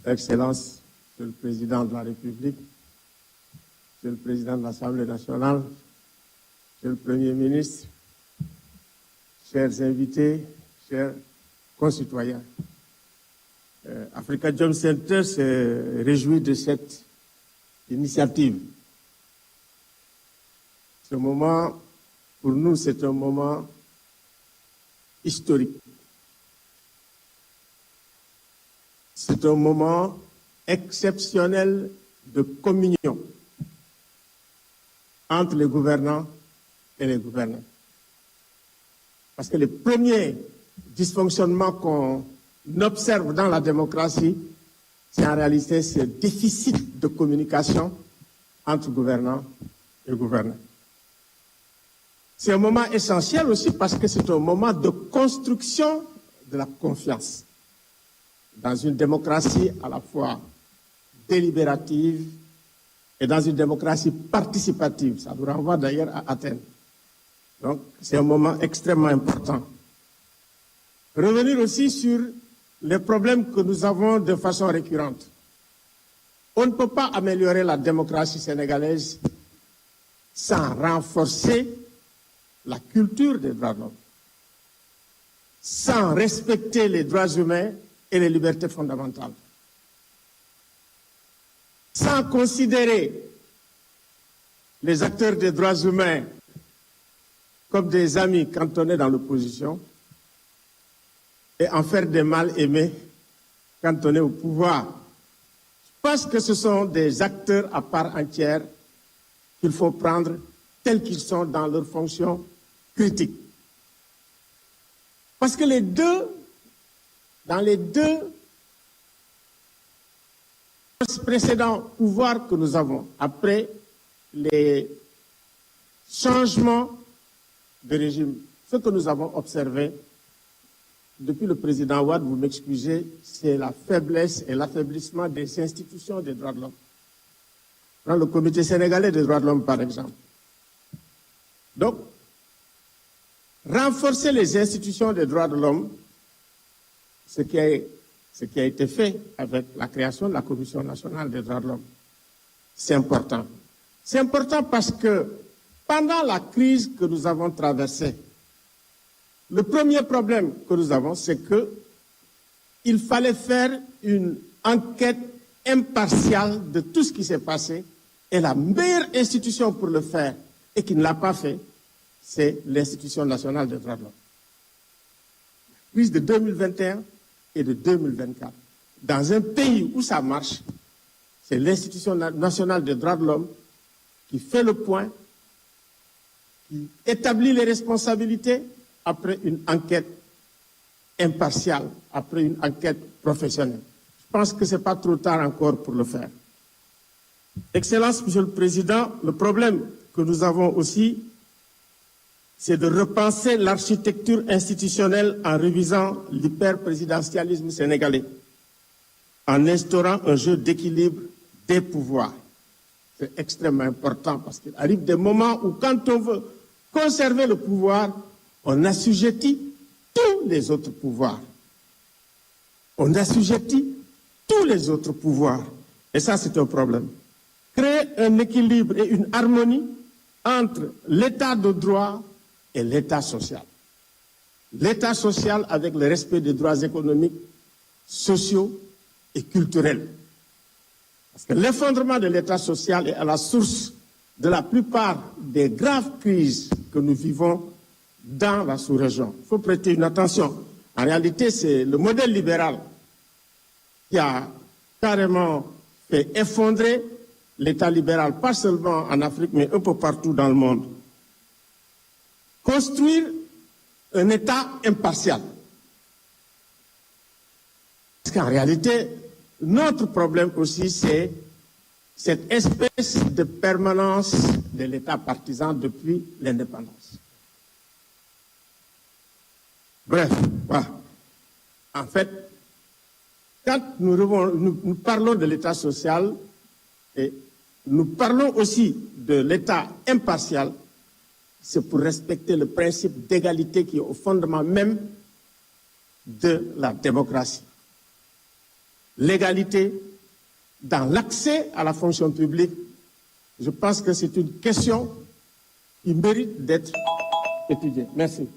Excellence, Monsieur le Président de la République, Monsieur le Président de l'Assemblée nationale, Monsieur le Premier ministre, chers invités, chers concitoyens. Africa Jom Center se réjouit de cette initiative. Ce moment, pour nous, c'est un moment historique. C'est un moment exceptionnel de communion entre les gouvernants et les gouvernants. Parce que les premiers dysfonctionnements qu'on observe dans la démocratie, c'est en réalité ce déficit de communication entre gouvernants et gouvernants. C'est un moment essentiel aussi parce que c'est un moment de construction de la confiance dans une démocratie à la fois délibérative et dans une démocratie participative. Ça nous renvoie d'ailleurs à Athènes. Donc, c'est un moment extrêmement important. Revenir aussi sur les problèmes que nous avons de façon récurrente. On ne peut pas améliorer la démocratie sénégalaise sans renforcer la culture des droits de l'homme, sans respecter les droits humains et les libertés fondamentales, sans considérer les acteurs des droits humains comme des amis quand on est dans l'opposition et en faire des mal-aimés quand on est au pouvoir. Je pense que ce sont des acteurs à part entière qu'il faut prendre tels qu'ils sont dans leurs fonctions critiques. Parce que dans les deux précédents pouvoirs que nous avons, après les changements de régime, ce que nous avons observé depuis le président Wade, vous m'excusez, c'est la faiblesse et l'affaiblissement des institutions des droits de l'homme. Dans le Comité sénégalais des droits de l'homme, par exemple. Donc, renforcer les institutions des droits de l'homme, ce qui a été fait avec la création de la Commission nationale des droits de l'homme, c'est important. C'est important parce que pendant la crise que nous avons traversée, le premier problème que nous avons, c'est qu'il fallait faire une enquête impartiale de tout ce qui s'est passé, et la meilleure institution pour le faire, et qui ne l'a pas fait, c'est l'Institution nationale des droits de l'homme. La crise de 2021 et de 2024. Dans un pays où ça marche, c'est l'Institution nationale des droits de l'homme qui fait le point, qui établit les responsabilités après une enquête impartiale, après une enquête professionnelle. Je pense que ce n'est pas trop tard encore pour le faire. Excellence, Monsieur le Président, le problème que nous avons aussi, c'est de repenser l'architecture institutionnelle en révisant l'hyperprésidentialisme sénégalais, en instaurant un jeu d'équilibre des pouvoirs. C'est extrêmement important parce qu'il arrive des moments où quand on veut conserver le pouvoir, on assujettit tous les autres pouvoirs. On assujettit tous les autres pouvoirs. Et ça, c'est un problème. Créer un équilibre et une harmonie entre l'état de droit et l'état social. L'état social avec le respect des droits économiques, sociaux et culturels. Parce que l'effondrement de l'état social est à la source de la plupart des graves crises que nous vivons dans la sous-région. Il faut prêter une attention. En réalité, c'est le modèle libéral qui a carrément fait effondrer l'état libéral, pas seulement en Afrique, mais un peu partout dans le monde. Construire un État impartial. Parce qu'en réalité, notre problème aussi, c'est cette espèce de permanence de l'État partisan depuis l'indépendance. Bref, voilà. En fait, quand nous parlons de l'État social, et nous parlons aussi de l'État impartial, c'est pour respecter le principe d'égalité qui est au fondement même de la démocratie. l'égalité dans l'accès à la fonction publique, je pense que c'est une question qui mérite d'être étudiée. Merci.